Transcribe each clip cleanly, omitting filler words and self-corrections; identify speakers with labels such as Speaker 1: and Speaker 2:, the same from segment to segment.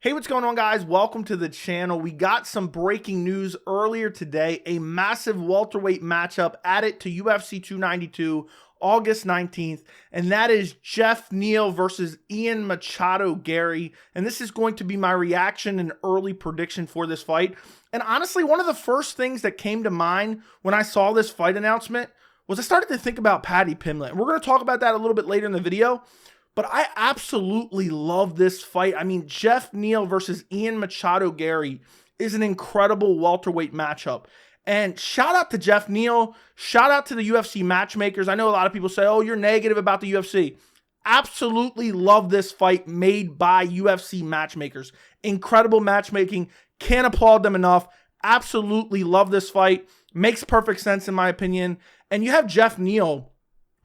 Speaker 1: Hey, what's going on, guys? Welcome to the channel. We got some breaking news earlier today. A massive welterweight matchup added to UFC 292 August 19th, and that is Geoff Neal versus Ian Machado Garry. And this is going to be my reaction and early prediction for this fight. And honestly, one of the first things that came to mind when I saw this fight announcement was I started to think about Paddy Pimblett. We're going to talk about that a little bit later in the video. But I absolutely love this fight. I mean, Geoff Neal versus Ian Machado Garry is an incredible welterweight matchup. And shout out to Geoff Neal. Shout out to the UFC matchmakers. I know a lot of people say, oh, you're negative about the UFC. Absolutely love this fight made by UFC matchmakers. Incredible matchmaking. Can't applaud them enough. Absolutely love this fight. Makes perfect sense in my opinion. And you have Geoff Neal,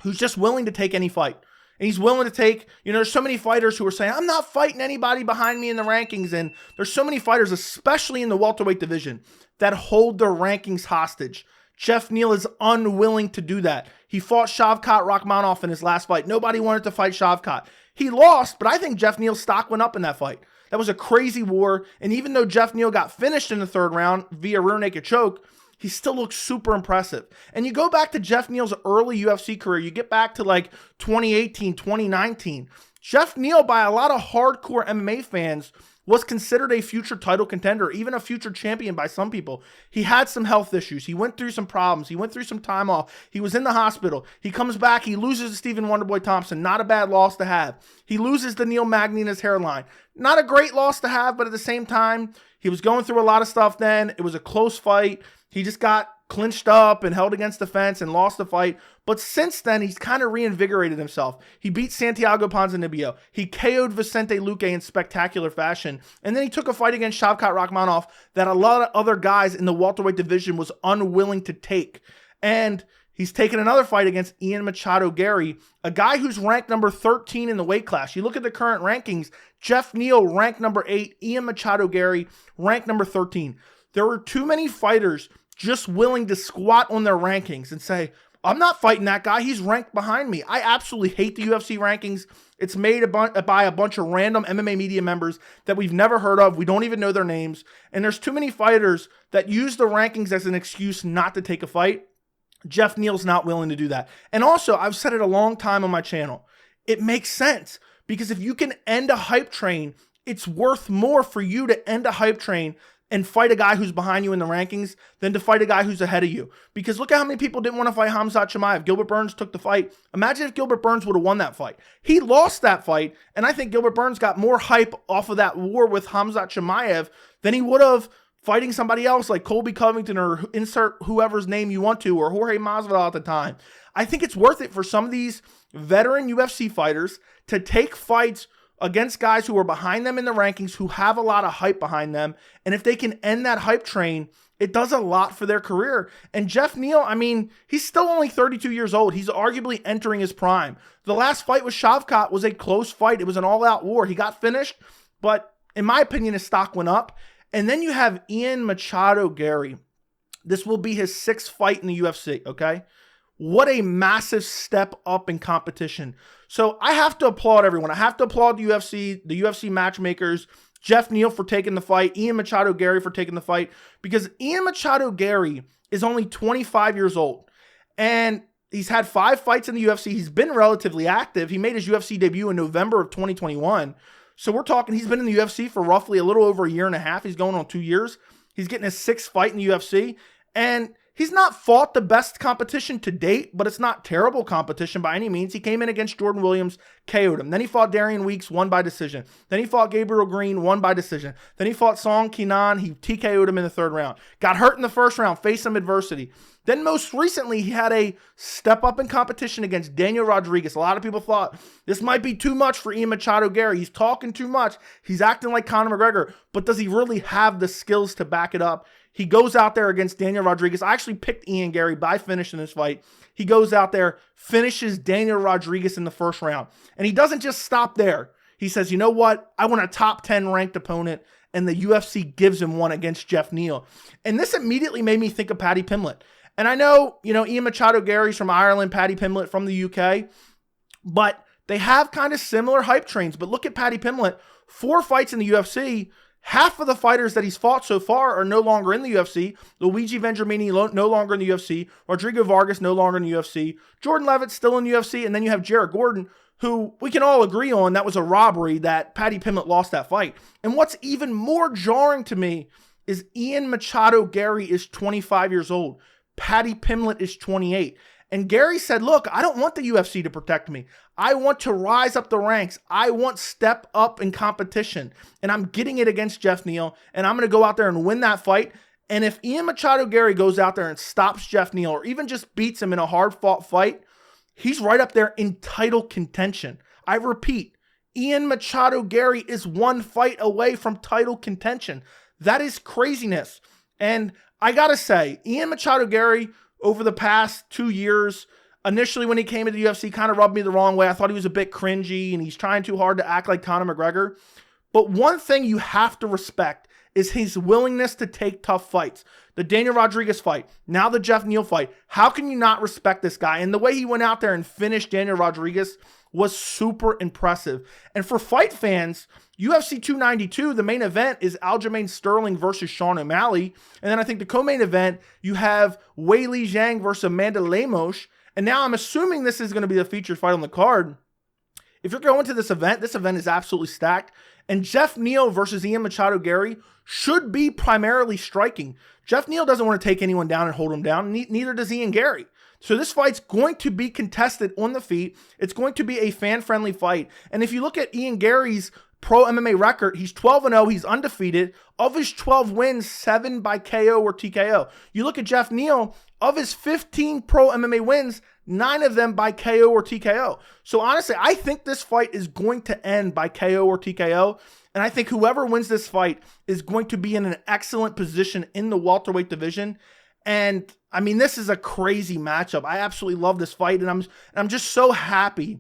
Speaker 1: who's just willing to take any fight. And he's willing to take, there's so many fighters who are saying, I'm not fighting anybody behind me in the rankings. And there's so many fighters, especially in the welterweight division, that hold their rankings hostage. Geoff Neal is unwilling to do that. He fought Shavkat Rakhmonov in his last fight. Nobody wanted to fight Shavkat. He lost, but I think Geoff Neal's stock went up in that fight. That was a crazy war. And even though Geoff Neal got finished in the third round via rear naked choke, he still looks super impressive. And you go back to Geoff Neal's early UFC career, you get back to like 2018, 2019. Geoff Neal, by a lot of hardcore MMA fans, was considered a future title contender, even a future champion by some people. He had some health issues. He went through some problems. He went through some time off. He was in the hospital. He comes back. He loses to Stephen Wonderboy Thompson. Not a bad loss to have. He loses to Neil Magny in his hairline. Not a great loss to have, but at the same time, he was going through a lot of stuff then. It was a close fight. He just got clinched up and held against the fence and lost the fight. But since then, he's kind of reinvigorated himself. He beat Santiago Ponzinibbio. He KO'd Vicente Luque in spectacular fashion. And then he took a fight against Shavkat Rakhmonov that a lot of other guys in the welterweight division was unwilling to take. And he's taken another fight against Ian Machado Garry, a guy who's ranked number 13 in the weight class. You look at the current rankings, Geoff Neal ranked number 8, Ian Machado Garry ranked number 13. There were too many fighters just willing to squat on their rankings and say, I'm not fighting that guy. He's ranked behind me. I absolutely hate the UFC rankings. It's made by a bunch of random MMA media members that we've never heard of. We don't even know their names. And there's too many fighters that use the rankings as an excuse not to take a fight. Geoff Neal's not willing to do that. And also, I've said it a long time on my channel. It makes sense because if you can end a hype train, it's worth more for you to end a hype train and fight a guy who's behind you in the rankings than to fight a guy who's ahead of you. Because look at how many people didn't want to fight Khamzat Chimaev. Gilbert Burns took the fight. Imagine if Gilbert Burns would have won that fight. He lost that fight, and I think Gilbert Burns got more hype off of that war with Khamzat Chimaev than he would have fighting somebody else like Colby Covington or insert whoever's name you want to, or Jorge Masvidal at the time. I think it's worth it for some of these veteran UFC fighters to take fights against guys who are behind them in the rankings, who have a lot of hype behind them. And if they can end that hype train, it does a lot for their career. And Geoff Neal, I mean, he's still only 32 years old. He's arguably entering his prime. The last fight with Shavkat was a close fight. It was an all-out war. He got finished, but in my opinion, his stock went up. And then you have Ian Machado Garry. This will be his 6th fight in the UFC, okay? What a massive step up in competition. So I have to applaud everyone. I have to applaud the UFC matchmakers, Geoff Neal for taking the fight, Ian Machado Garry for taking the fight, because Ian Machado Garry is only 25 years old. And he's had 5 fights in the UFC. He's been relatively active. He made his UFC debut in November of 2021. So we're talking, he's been in the UFC for roughly a little over a year and a half. He's going on 2 years. He's getting his 6th fight in the UFC. And he's not fought the best competition to date, but it's not terrible competition by any means. He came in against Jordan Williams, KO'd him. Then he fought Darian Weeks, won by decision. Then he fought Gabriel Green, won by decision. Then he fought Song Kenan. He TKO'd him in the 3rd round. Got hurt in the 1st round, faced some adversity. Then most recently, he had a step up in competition against Daniel Rodriguez. A lot of people thought this might be too much for Ian Machado Garry. He's talking too much. He's acting like Conor McGregor, but does he really have the skills to back it up? He goes out there against Daniel Rodriguez. I actually picked Ian Garry by finish in this fight. He goes out there, finishes Daniel Rodriguez in the 1st round. And he doesn't just stop there. He says, you know what? I want a top 10 ranked opponent. And the UFC gives him one against Geoff Neal. And this immediately made me think of Paddy Pimblett. And I know, Ian Machado Garry's from Ireland, Paddy Pimblett from the UK. But they have kind of similar hype trains. But look at Paddy Pimblett. 4 fights in the UFC. Half of the fighters that he's fought so far are no longer in the UFC. Luigi Vendramini no longer in the UFC. Rodrigo Vargas no longer in the UFC. Jordan Levitt's still in the UFC. And then you have Jared Gordon, who we can all agree on that was a robbery that Paddy Pimblett lost that fight. And what's even more jarring to me is Ian Machado Garry is 25 years old. Paddy Pimblett is 28. And Garry said, look, I don't want the UFC to protect me. I want to rise up the ranks. I want step up in competition. And I'm getting it against Geoff Neal. And I'm going to go out there and win that fight. And if Ian Machado Garry goes out there and stops Geoff Neal or even just beats him in a hard-fought fight, he's right up there in title contention. I repeat, Ian Machado Garry is 1 fight away from title contention. That is craziness. And I got to say, Ian Machado Garry, over the past 2 years, initially when he came into the UFC, kind of rubbed me the wrong way. I thought he was a bit cringy and he's trying too hard to act like Conor McGregor. But one thing you have to respect is his willingness to take tough fights. The Daniel Rodriguez fight, now the Geoff Neal fight. How can you not respect this guy? And the way he went out there and finished Daniel Rodriguez was super impressive. And for fight fans, UFC 292, the main event is Aljamain Sterling versus Sean O'Malley. And then I think the co-main event, you have Weili Zhang versus Amanda Lemos. And now I'm assuming this is going to be the featured fight on the card. If you're going to this event is absolutely stacked. And Geoff Neal versus Ian Machado Garry should be primarily striking. Geoff Neal doesn't want to take anyone down and hold him down. Neither does Ian Garry. So this fight's going to be contested on the feet. It's going to be a fan-friendly fight. And if you look at Ian Garry's pro MMA record, he's 12-0. He's undefeated. Of his 12 wins, 7 by KO or TKO. You look at Geoff Neal, of his 15 pro MMA wins, 9 of them by KO or TKO. So honestly, I think this fight is going to end by KO or TKO. And I think whoever wins this fight is going to be in an excellent position in the welterweight division. And I mean, this is a crazy matchup. I absolutely love this fight. And I'm just so happy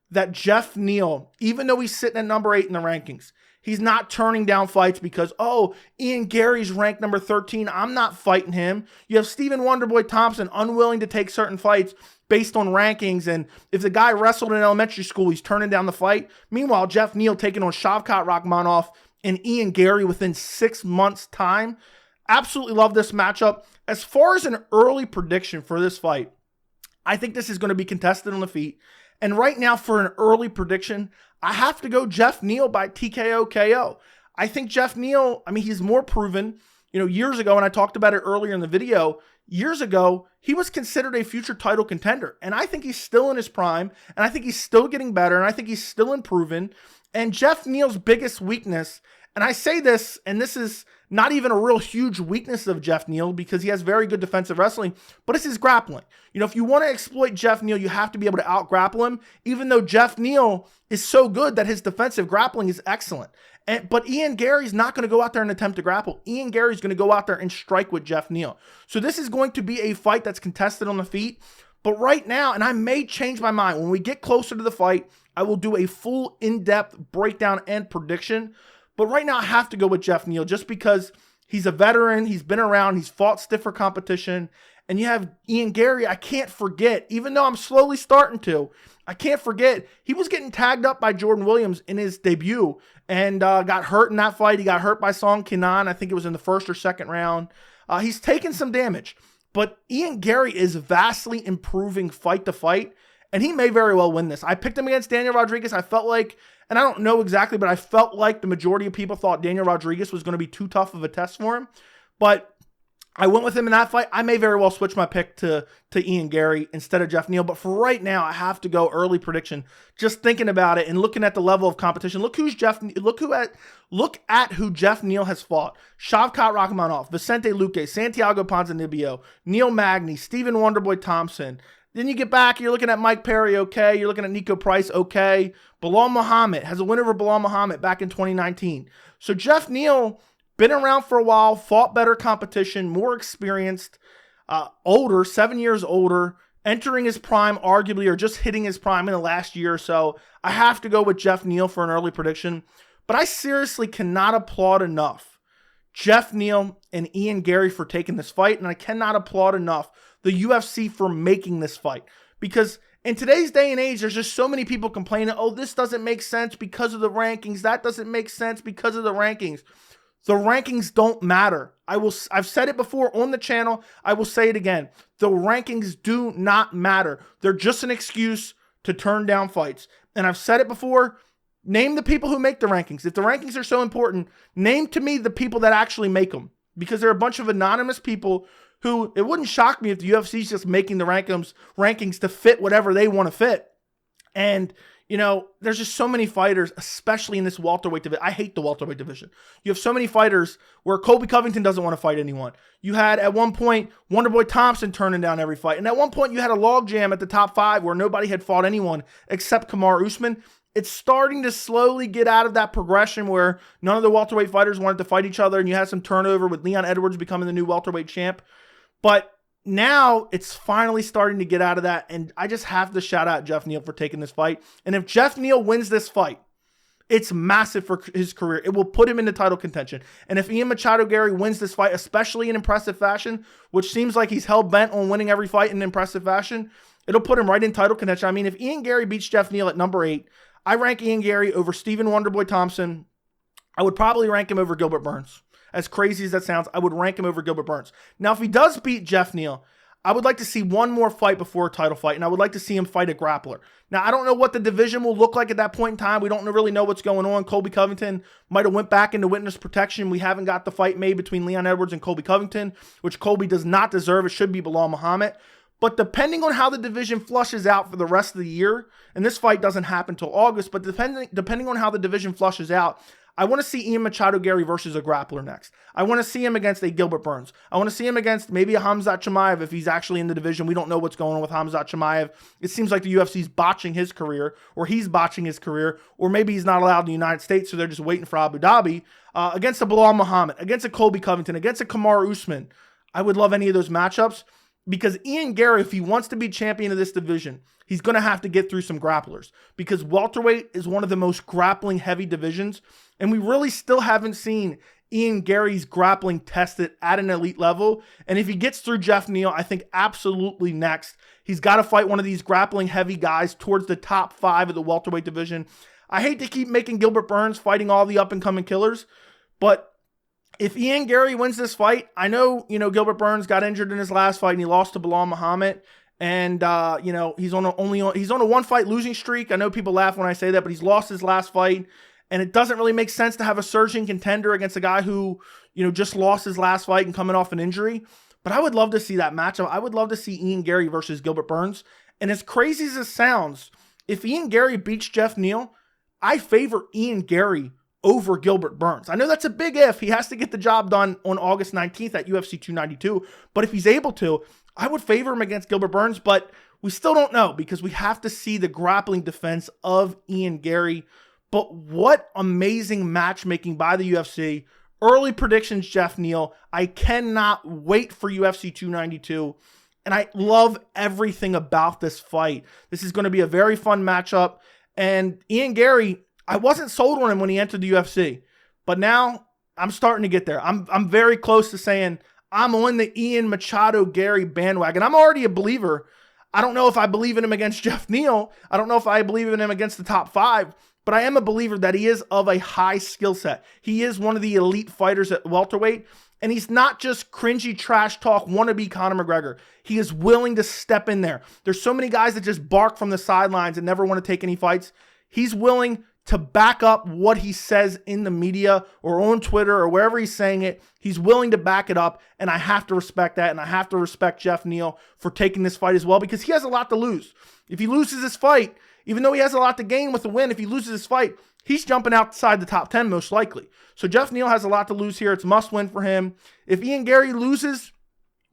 Speaker 1: that Geoff Neal, even though he's sitting at number 8 in the rankings, he's not turning down fights because, oh, Ian Garry's ranked number 13. I'm not fighting him. You have Stephen Wonderboy Thompson unwilling to take certain fights based on rankings. And if the guy wrestled in elementary school, he's turning down the fight. Meanwhile, Geoff Neal taking on Shavkat Rakhmonov and Ian Garry within 6 months' time. Absolutely love this matchup. As far as an early prediction for this fight, I think this is going to be contested on the feet. And right now, for an early prediction, I have to go Geoff Neal by TKO KO. I think Geoff Neal, I mean, he's more proven. You know, years ago, and I talked about it earlier in the video, years ago, he was considered a future title contender. And I think he's still in his prime, and I think he's still getting better, and I think he's still improving. And Geoff Neal's biggest weakness, and I say this, and this is not even a real huge weakness of Geoff Neal because he has very good defensive wrestling, but it's his grappling. You know, if you want to exploit Geoff Neal, you have to be able to out-grapple him, even though Geoff Neal is so good that his defensive grappling is excellent. But Ian Garry's not going to go out there and attempt to grapple. Ian Garry's going to go out there and strike with Geoff Neal. So this is going to be a fight that's contested on the feet. But right now, and I may change my mind, when we get closer to the fight, I will do a full in-depth breakdown and prediction. But right now, I have to go with Geoff Neal just because he's a veteran, he's been around, he's fought stiffer competition. And you have Ian Garry, I can't forget, even though I'm slowly starting to, I can't forget, he was getting tagged up by Jordan Williams in his debut and got hurt in that fight. He got hurt by Song Kenan. I think it was in the first or second round. He's taken some damage. But Ian Garry is vastly improving fight to fight, and he may very well win this. I picked him against Daniel Rodriguez. I felt like, and I don't know exactly, but I felt like the majority of people thought Daniel Rodriguez was going to be too tough of a test for him. But I went with him in that fight. I may very well switch my pick to Ian Garry instead of Geoff Neal. But for right now, I have to go early prediction. Just thinking about it and looking at the level of competition. Look at who Geoff Neal has fought. Shavkat Rakhmonov, Vicente Luque, Santiago Ponzinibbio, Neil Magny, Stephen Wonderboy Thompson. Then you get back, you're looking at Mike Perry, okay. You're looking at Nico Price, okay. Bilal Muhammad has a win over Bilal Muhammad back in 2019. So Geoff Neal, been around for a while, fought better competition, more experienced, older, 7 years older, entering his prime arguably, or just hitting his prime in the last year or so. I have to go with Geoff Neal for an early prediction. But I seriously cannot applaud enough Geoff Neal and Ian Garry for taking this fight, and I cannot applaud enough the UFC for making this fight. Because In today's day and age, there's just so many people complaining, oh, this doesn't make sense because of the rankings. That doesn't make sense because of the rankings. The rankings don't matter. I've said it before on the channel. I will say it again. The rankings do not matter. They're just an excuse to turn down fights. And I've said it before. Name the people who make the rankings. If the rankings are so important, name to me the people that actually make them. Because they're a bunch of anonymous people who, it wouldn't shock me if the UFC is just making the rankings to fit whatever they want to fit. And, you know, there's just so many fighters, especially in this welterweight division. I hate the welterweight division. You have so many fighters where Colby Covington doesn't want to fight anyone. You had, at one point, Wonderboy Thompson turning down every fight. And at one point, you had a logjam at the top 5 where nobody had fought anyone except Kamaru Usman. It's starting to slowly get out of that progression where none of the welterweight fighters wanted to fight each other, and you had some turnover with Leon Edwards becoming the new welterweight champ. But now it's finally starting to get out of that, and I just have to shout out Geoff Neal for taking this fight. And if Geoff Neal wins this fight, it's massive for his career. It will put him into title contention. And if Ian Machado Garry wins this fight, especially in impressive fashion, which seems like he's hell-bent on winning every fight in impressive fashion, it'll put him right in title contention. I mean, if Ian Garry beats Geoff Neal at number 8, I rank Ian Garry over Stephen Wonderboy Thompson. I would probably rank him over Gilbert Burns. As crazy as that sounds, I would rank him over Gilbert Burns. Now, if he does beat Geoff Neal, I would like to see one more fight before a title fight, and I would like to see him fight a grappler. Now, I don't know what the division will look like at that point in time. We don't really know what's going on. Colby Covington might have went back into witness protection. We haven't got the fight made between Leon Edwards and Colby Covington, which Colby does not deserve. It should be Bilal Muhammad. But depending on how the division flushes out for the rest of the year, and this fight doesn't happen until August, but depending on how the division flushes out, I want to see Ian Machado Garry versus a grappler next. I want to see him against a Gilbert Burns. I want to see him against maybe a Khamzat Chimaev if he's actually in the division. We don't know what's going on with Khamzat Chimaev. It seems like the UFC's botching his career, or he's botching his career, or maybe he's not allowed in the United States, so they're just waiting for Abu Dhabi. Against a Bilal Muhammad, against a Colby Covington, against a Kamaru Usman. I would love any of those matchups. Because Ian Garry, if he wants to be champion of this division, he's going to have to get through some grapplers. Because welterweight is one of the most grappling heavy divisions. And we really still haven't seen Ian Garry's grappling tested at an elite level. And if he gets through Geoff Neal, I think absolutely next, he's got to fight one of these grappling heavy guys towards the top 5 of the welterweight division. I hate to keep making Gilbert Burns fighting all the up-and-coming killers, but if Ian Garry wins this fight, I know, Gilbert Burns got injured in his last fight and he lost to Bilal Muhammad. And, he's on a 1-fight losing streak. I know people laugh when I say that, but he's lost his last fight. And it doesn't really make sense to have a surging contender against a guy who, just lost his last fight and coming off an injury. But I would love to see that matchup. I would love to see Ian Garry versus Gilbert Burns. And as crazy as it sounds, if Ian Garry beats Geoff Neal, I favor Ian Garry over Gilbert Burns. I know that's a big if. He has to get the job done on August 19th at UFC 292. But if he's able to, I would favor him against Gilbert Burns. But we still don't know because we have to see the grappling defense of Ian Garry. But what amazing matchmaking by the UFC. Early predictions, Geoff Neal. I cannot wait for UFC 292. And I love everything about this fight. This is going to be a very fun matchup. And Ian Garry, I wasn't sold on him when he entered the UFC, but now I'm starting to get there. I'm very close to saying I'm on the Ian Machado Garry bandwagon. I'm already a believer. I don't know if I believe in him against Geoff Neal. I don't know if I believe in him against the top 5, but I am a believer that he is of a high skill set. He is one of the elite fighters at welterweight, and he's not just cringy trash talk wannabe Conor McGregor. He is willing to step in there. There's so many guys that just bark from the sidelines and never want to take any fights. He's willing to back up what he says in the media or on Twitter or wherever he's saying it. He's willing to back it up, and I have to respect that, and I have to respect Geoff Neal for taking this fight as well because he has a lot to lose. If he loses this fight, even though he has a lot to gain with the win, if he loses this fight, he's jumping outside the top 10 most likely. So Geoff Neal has a lot to lose here. It's a must-win for him. If Ian Garry loses,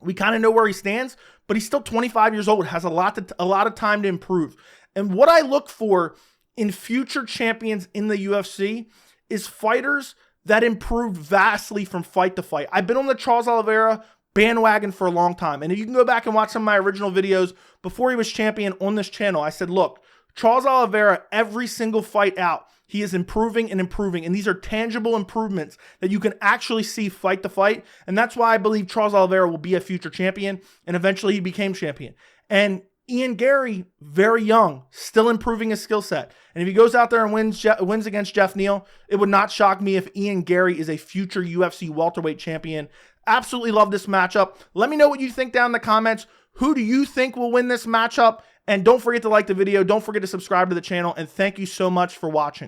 Speaker 1: we kind of know where he stands, but he's still 25 years old, has a lot of time to improve. And what I look for in future champions in the UFC is fighters that improved vastly from fight to fight. I've been on the Charles Oliveira bandwagon for a long time. And if you can go back and watch some of my original videos before he was champion on this channel, I said, look, Charles Oliveira, every single fight out, he is improving and improving. And these are tangible improvements that you can actually see fight to fight. And that's why I believe Charles Oliveira will be a future champion. And eventually he became champion. And Ian Garry, very young, still improving his skill set. And if he goes out there and wins against Geoff Neal, it would not shock me if Ian Garry is a future UFC welterweight champion. Absolutely love this matchup. Let me know what you think down in the comments. Who do you think will win this matchup? And don't forget to like the video. Don't forget to subscribe to the channel. And thank you so much for watching.